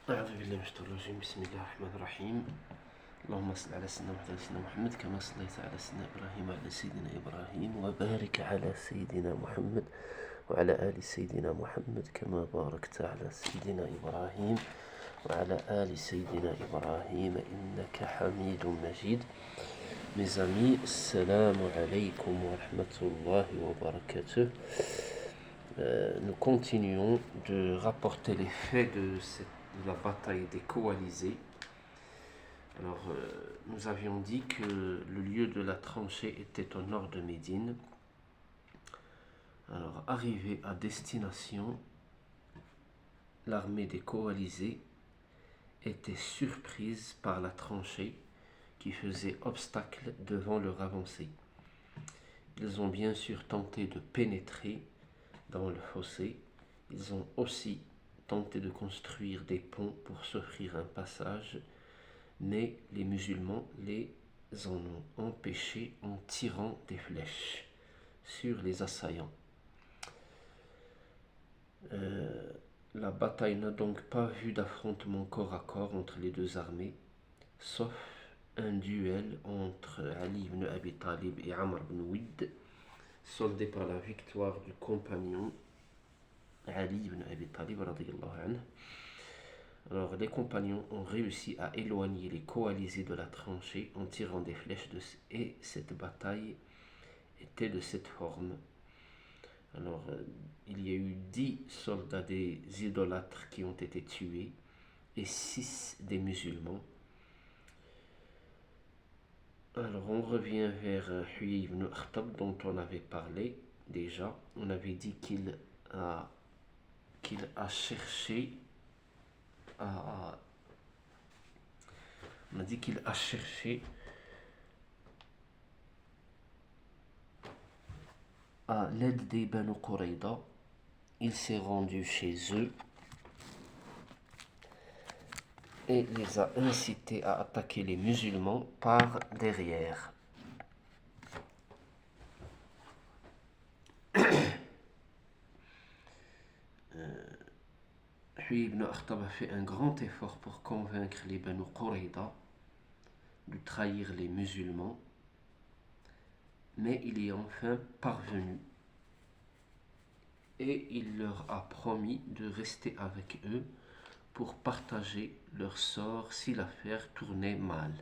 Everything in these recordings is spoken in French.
أعوذ بالله من الشيطان الرجيم بسم الله الرحمن الرحيم اللهم صل على سيدنا محمد كما صليت على سيدنا إبراهيم وعلى سيدنا إبراهيم وبارك على سيدنا محمد وعلى آل سيدنا محمد كما باركت على سيدنا إبراهيم وعلى آل سيدنا إبراهيم إنك حميد مجيد. Mes amis, assalamu alaikum wa rahmatullahi wa barakatuh. Nous continuons de rapporter les faits de la bataille des coalisés. Alors, nous avions dit que le lieu de la tranchée était au nord de Médine. Alors, arrivé à destination, l'armée des coalisés était surprise par la tranchée qui faisait obstacle devant leur avancée. Ils ont bien sûr tenté de pénétrer dans le fossé. Ils ont aussi tenté de construire des ponts pour s'offrir un passage, mais les musulmans les en ont empêchés en tirant des flèches sur les assaillants. La bataille n'a donc pas vu d'affrontement corps à corps entre les deux armées, sauf un duel entre Ali ibn Abi Talib et Amr ibn Wid, soldé par la victoire du compagnon Ali ibn Abi Talib radiyallahu anhu. Alors les compagnons ont réussi à éloigner les coalisés de la tranchée en tirant des flèches et cette bataille était de cette forme. Alors il y a eu 10 soldats des idolâtres qui ont été tués et 6 des musulmans. Alors on revient vers Huyay ibn Akhtab dont on avait parlé déjà. On avait dit qu'il a cherché à l'aide des Banu Qurayda. Il s'est rendu chez eux et les a incités à attaquer les musulmans par derrière. Huyay ibn Akhtab a fait un grand effort pour convaincre les Banu Qurayda de trahir les musulmans, mais il y est enfin parvenu et il leur a promis de rester avec eux pour partager leur sort si l'affaire tournait mal.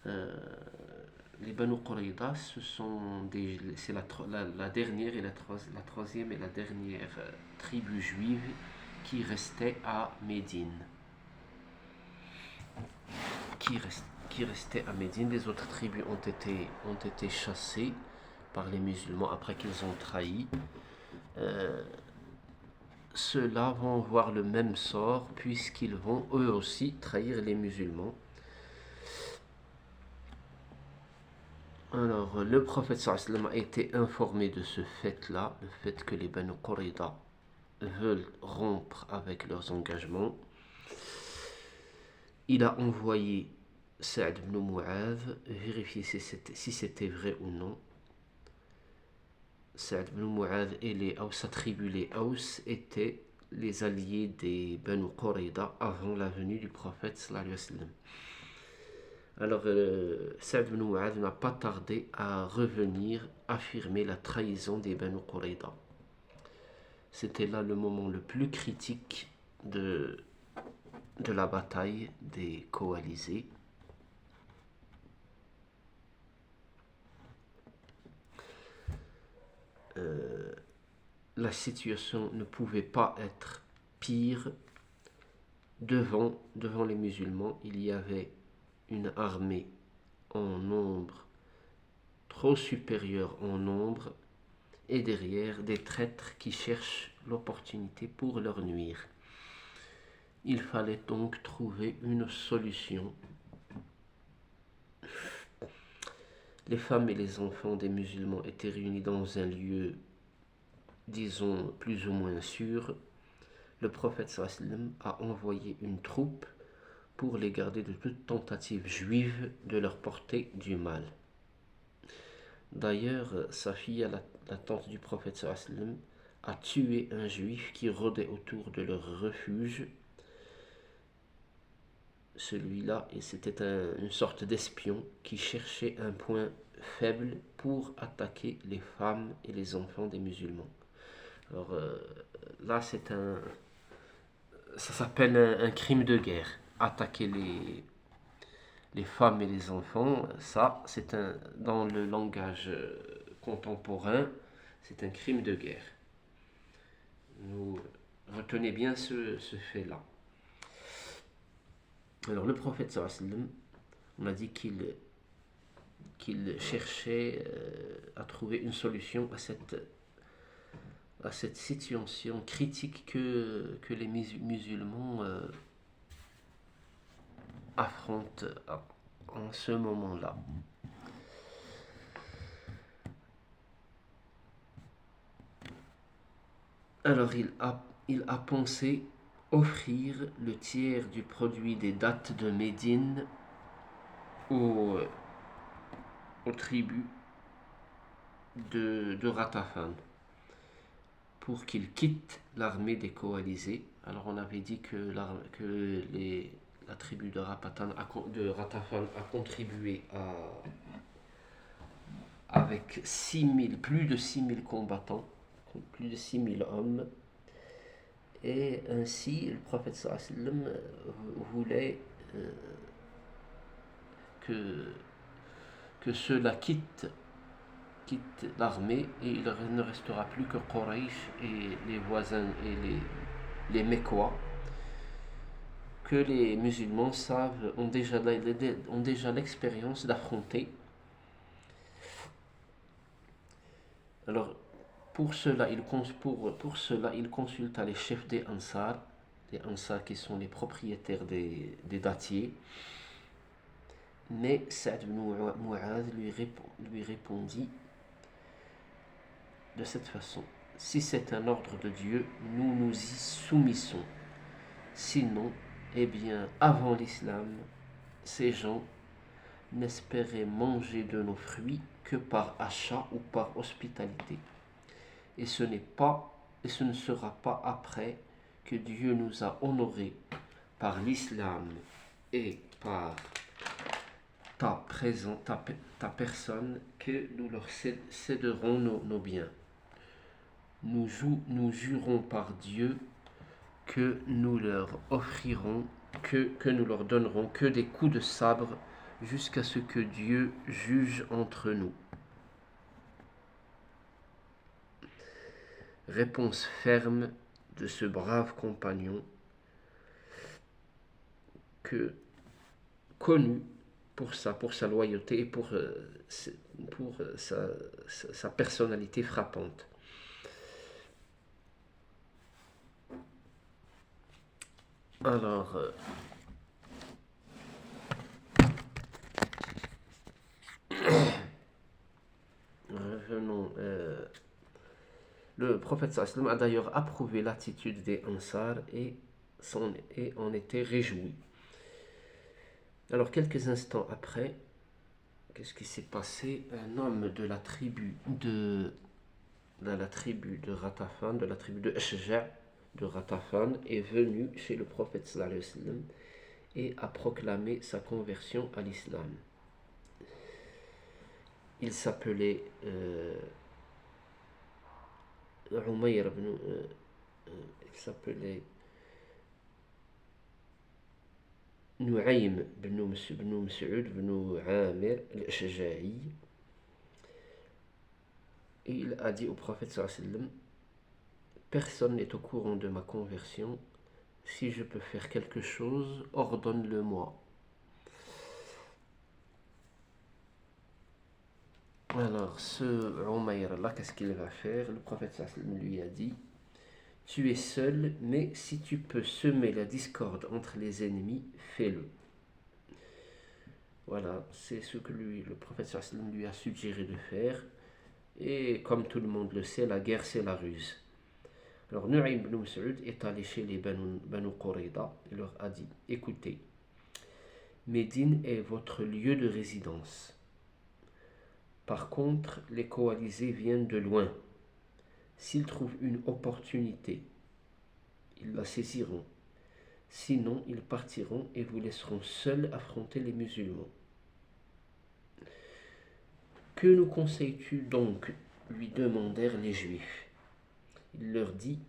Les Banu Qurayda, c'est la dernière et la troisième et la dernière tribu juive qui restait à Médine. Qui restait à Médine. Les autres tribus ont été chassées par les musulmans après qu'ils ont trahi. Ceux-là vont voir le même sort puisqu'ils vont eux aussi trahir les musulmans. Alors, le prophète sallallahu alayhi wa sallam a été informé de ce fait-là, le fait que les Banu Qurayda veulent rompre avec leurs engagements. Il a envoyé Sa'd ibn Mu'adh vérifier si c'était vrai ou non. Sa'd ibn Mu'adh et les Aws, sa tribu, les Aws, étaient les alliés des Banu Qurayda avant la venue du prophète sallallahu alayhi wa sallam. Alors, Sa'd ibn Mu'adh n'a pas tardé à revenir affirmer la trahison des Banu Qurayda. C'était là le moment le plus critique de la bataille des coalisés. La situation ne pouvait pas être pire. Devant les musulmans, il y avait une armée en nombre trop supérieure en nombre et derrière des traîtres qui cherchent l'opportunité pour leur nuire. Il fallait donc trouver une solution. Les femmes et les enfants des musulmans étaient réunis dans un lieu, disons, plus ou moins sûr. Le prophète sallallahu alayhi wa sallam a envoyé une troupe pour les garder de toute tentative juive de leur porter du mal. D'ailleurs, Safiya, la tante du prophète sallallahu alayhi wa sallam, a tué un juif qui rôdait autour de leur refuge celui-là, et c'était une sorte d'espion qui cherchait un point faible pour attaquer les femmes et les enfants des musulmans. Alors là, ça s'appelle un crime de guerre. Attaquer les femmes et les enfants, ça, dans le langage contemporain, c'est un crime de guerre. Vous retenez bien ce fait-là. Alors le prophète sallallahu alayhi wa sallam, on a dit qu'il cherchait à trouver une solution à cette situation critique que les musulmans affrontent en ce moment-là. Alors il a pensé offrir le tiers du produit des dattes de Médine aux tribus de Ratafan pour qu'ils quittent l'armée des coalisés. Alors on avait dit que la tribu de Ratafan a contribué avec plus de 6000 combattants, plus de 6000 hommes. Et ainsi, le prophète sallallahu alayhi wa sallam voulait que ceux-là quittent l'armée, et il ne restera plus que Quraysh et les voisins et les Mécois, que les musulmans ont déjà l'expérience d'affronter. Alors, pour cela, il consulta les chefs des Ansar qui sont les propriétaires des dattiers. Mais Sa'd ibn Mu'adh lui répondit de cette façon: si c'est un ordre de Dieu, nous nous y soumettons. Sinon, eh bien, avant l'islam, ces gens n'espéraient manger de nos fruits que par achat ou par hospitalité. Et ce ne sera pas après que Dieu nous a honorés par l'islam et par ta personne que nous leur céderons nos biens. Nous jurons par Dieu que nous leur offrirons, que nous leur donnerons que des coups de sabre jusqu'à ce que Dieu juge entre nous. Réponse ferme de ce brave compagnon connu pour sa loyauté et pour sa personnalité frappante. Alors, revenons. Le prophète sallallahu alayhi wa sallam a d'ailleurs approuvé l'attitude des Ansar et en était réjoui. Alors, quelques instants après, qu'est-ce qui s'est passé? Un homme de la tribu de Ratafan, de la tribu de Ashja' de Ratafan, est venu chez le prophète sallallahu alayhi wa sallam et a proclamé sa conversion à l'islam. Il s'appelait Umayr il s'appelait Nu'aym ibn Mas'ud ibn Amir al-Ashja'i, et il a dit au prophète sallallahu alayhi wa sallam: personne n'est au courant de ma conversion. Si je peux faire quelque chose, ordonne-le-moi. Alors, ce Umayr-là, qu'est-ce qu'il va faire? Le prophète sallallahu alayhi wa sallam lui a dit: tu es seul, mais si tu peux semer la discorde entre les ennemis, fais-le. Voilà, c'est ce que le prophète sallallahu alayhi wa sallam lui a suggéré de faire. Et comme tout le monde le sait, la guerre, c'est la ruse. Alors, Nu'aym ibn Mas'ud est allé chez les Banu Qurayda et leur a dit: écoutez, Médine est votre lieu de résidence. Par contre, les coalisés viennent de loin. S'ils trouvent une opportunité, ils la saisiront. Sinon, ils partiront et vous laisseront seuls affronter les musulmans. Que nous conseilles-tu donc lui demandèrent les Juifs. Il leur dit,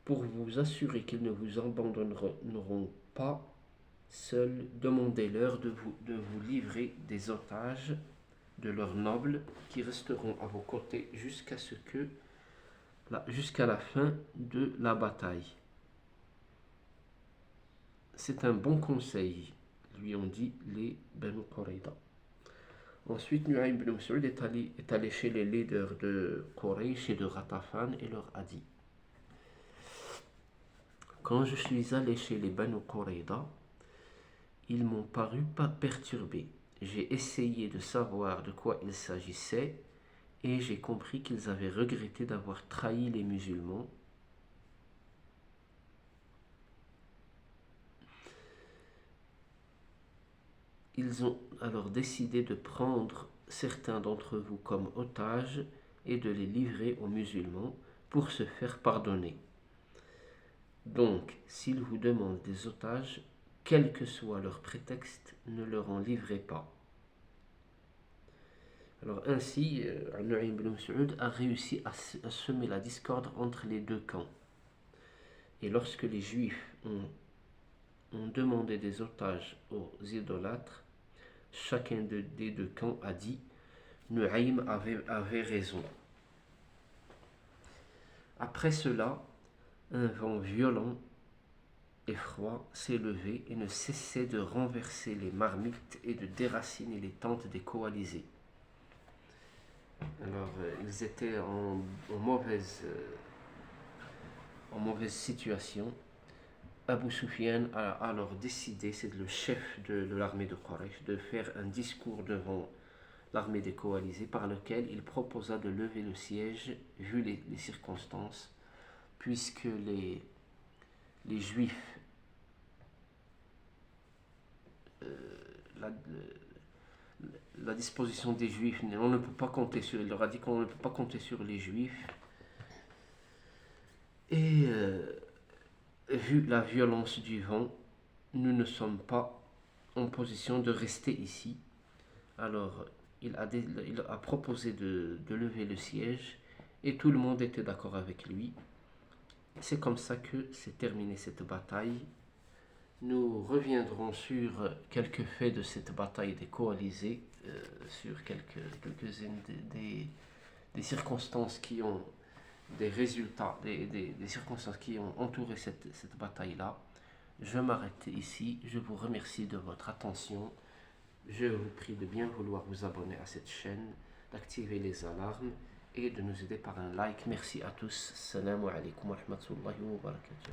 pour vous assurer qu'ils ne vous abandonneront pas seuls, demandez-leur de vous livrer des otages de leurs nobles qui resteront à vos côtés jusqu'à la fin de la bataille. C'est un bon conseil, lui ont dit les Banu Qurayda. Ensuite, Nu'aym ibn Mas'ud est allé chez les leaders de Quraysh et de Ghatafan et leur a dit: quand je suis allé chez les Banu Qurayda, ils m'ont paru pas perturbés. J'ai essayé de savoir de quoi il s'agissait et j'ai compris qu'ils avaient regretté d'avoir trahi les musulmans. Ils ont alors décidé de prendre certains d'entre vous comme otages et de les livrer aux musulmans pour se faire pardonner. Donc, s'ils vous demandent des otages, quel que soit leur prétexte, ne leur en livrez pas. Alors ainsi, Nu'aym ibn Mas'ud a réussi à semer la discorde entre les deux camps. Et lorsque les Juifs ont demandé des otages aux idolâtres, chacun des deux camps a dit: Nu'aym avait raison. Après cela, un vent violent et froid s'est levé et ne cessait de renverser les marmites et de déraciner les tentes des coalisés. Alors, ils étaient en mauvaise situation. Abu Sufyan a alors décidé, c'est le chef de l'armée de Quraysh, de faire un discours devant l'armée des coalisés par lequel il proposa de lever le siège vu les circonstances, puisque les Juifs, la disposition des Juifs, on ne peut pas compter sur, il leur a dit qu'on ne peut pas compter sur les Juifs. Et vu la violence du vent, nous ne sommes pas en position de rester ici. Alors, il a proposé de lever le siège et tout le monde était d'accord avec lui. C'est comme ça que s'est terminée cette bataille. Nous reviendrons sur quelques faits de cette bataille des coalisés, sur quelques-unes des circonstances qui ont des résultats, des circonstances qui ont entouré cette bataille-là. Je m'arrête ici. Je vous remercie de votre attention. Je vous prie de bien vouloir vous abonner à cette chaîne, d'activer les alarmes et de nous aider par un like. Merci à tous. Assalamu alaikum wa rahmatullahi wa barakatuh.